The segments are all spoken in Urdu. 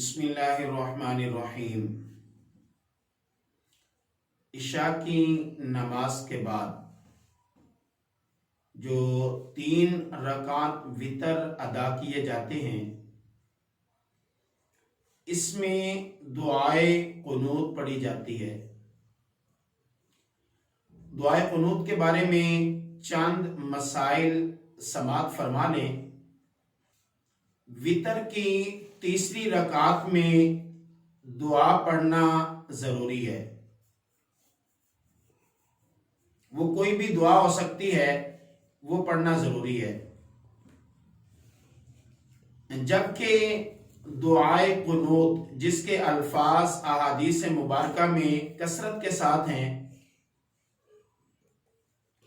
بسم اللہ الرحمن الرحیم۔ عشاء کی نماز کے بعد جو 3 رکعت وتر ادا کیے جاتے ہیں، اس میں دعائے قنوت پڑھی جاتی ہے۔ دعائے قنوت کے بارے میں چند مسائل سماعت فرما لیں۔ وتر کی تیسری رکعت میں دعا پڑھنا ضروری ہے۔ وہ کوئی بھی دعا ہو سکتی ہے، وہ پڑھنا ضروری ہے۔ جبکہ دعائے قنوت جس کے الفاظ احادیث مبارکہ میں کثرت کے ساتھ ہیں،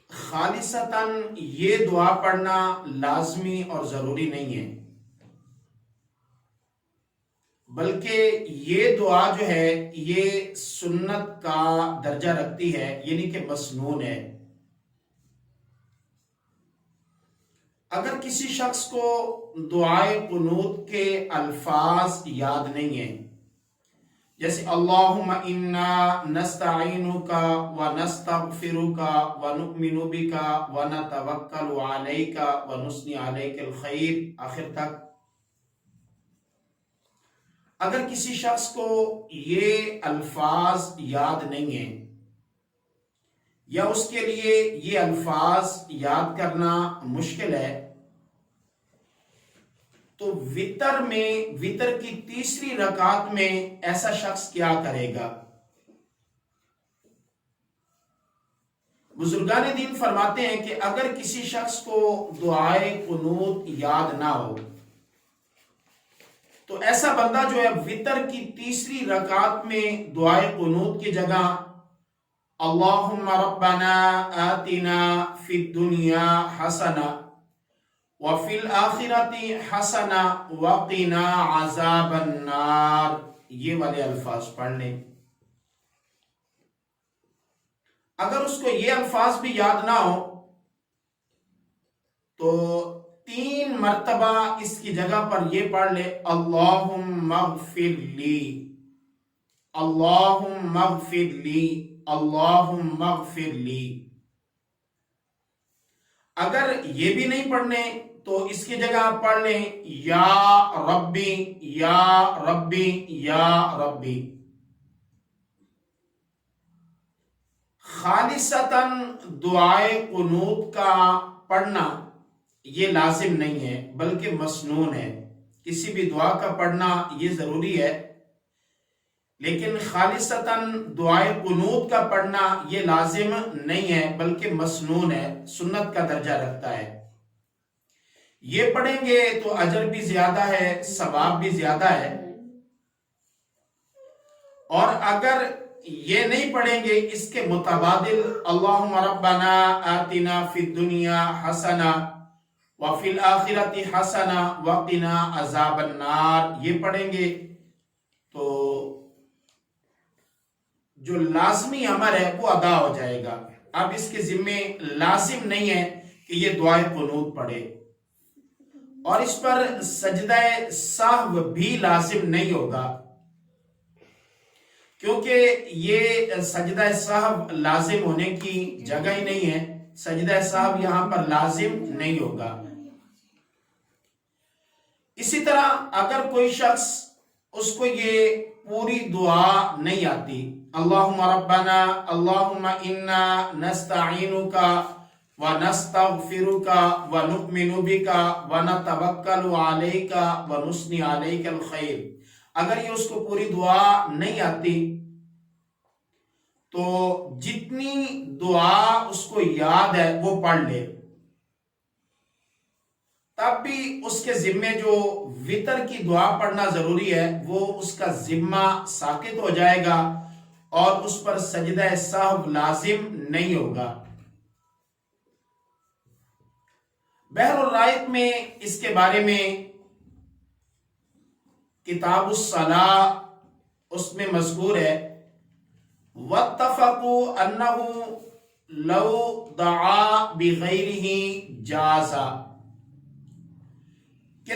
خالصتاً یہ دعا پڑھنا لازمی اور ضروری نہیں ہے، بلکہ یہ دعا جو ہے یہ سنت کا درجہ رکھتی ہے، یعنی کہ مسنون ہے۔ اگر کسی شخص کو دعائے قنوت کے الفاظ یاد نہیں ہیں، جیسے اللہم انا نستعینک ونستغفرک ونؤمن بک ونتوکل علیک ونثنی علیک الخیر آخر تک، اگر کسی شخص کو یہ الفاظ یاد نہیں ہیں یا اس کے لیے یہ الفاظ یاد کرنا مشکل ہے، تو وتر کی تیسری رکعت میں ایسا شخص کیا کرے گا؟ بزرگان دین فرماتے ہیں کہ اگر کسی شخص کو دعائے قنوت یاد نہ ہو تو ایسا بندہ جو ہے وتر کی تیسری رکعت میں دعائے قنوت کی جگہ اللہم ربنا آتنا فی الدنیا حسنہ وفی الآخرۃ حسنہ وقنا عذاب النار یہ والے الفاظ پڑھ لیں۔ اگر اس کو یہ الفاظ بھی یاد نہ ہو تو 3 مرتبہ اس کی جگہ پر یہ پڑھ لے اللہم اغفر لی، اللہم اغفر لی، اللہم اغفر لی۔ اگر یہ بھی نہیں پڑھنے تو اس کی جگہ آپ پڑھ لیں یا ربی یا ربی یا ربی۔ خالصتاً دعائے قنوت کا پڑھنا یہ لازم نہیں ہے، بلکہ مسنون ہے۔ کسی بھی دعا کا پڑھنا یہ ضروری ہے، لیکن خالصتاً دعائے قنوت کا پڑھنا یہ لازم نہیں ہے، بلکہ مسنون ہے، سنت کا درجہ رکھتا ہے۔ یہ پڑھیں گے تو اجر بھی زیادہ ہے، ثواب بھی زیادہ ہے، اور اگر یہ نہیں پڑھیں گے اس کے متبادل اللہم ربنا آتنا فی الدنیا حسنہ وفی الآخرۃ حسنہ وقنا عذاب النار یہ پڑھیں گے تو جو لازمی امر ہے وہ ادا ہو جائے گا۔ اب اس کے ذمے لازم نہیں ہے کہ یہ دعائے قنوت پڑھے، اور اس پر سجدہ سہو بھی لازم نہیں ہوگا، کیونکہ یہ سجدہ سہو لازم ہونے کی جگہ ہی نہیں ہے، سجدہ سہو یہاں پر لازم نہیں ہوگا۔ اسی طرح اگر کوئی شخص اس کو یہ پوری دعا نہیں آتی اللہم ربنا اللہم انا نستعینک ونستغفرک ونؤمن بک ونتوکل علیک ونثنی علیک الخیر، اگر یہ اس کو پوری دعا نہیں آتی تو جتنی دعا اس کو یاد ہے وہ پڑھ لے، تب بھی اس کے ذمے جو وتر کی دعا پڑھنا ضروری ہے وہ اس کا ذمہ ساقط ہو جائے گا اور اس پر سجدہ سہو لازم نہیں ہوگا۔ بحر الرائق میں اس کے بارے میں کتاب الصلاۃ اس میں مذکور ہے واتفقوا انہ لو دعا بغیرہ جازا، کہ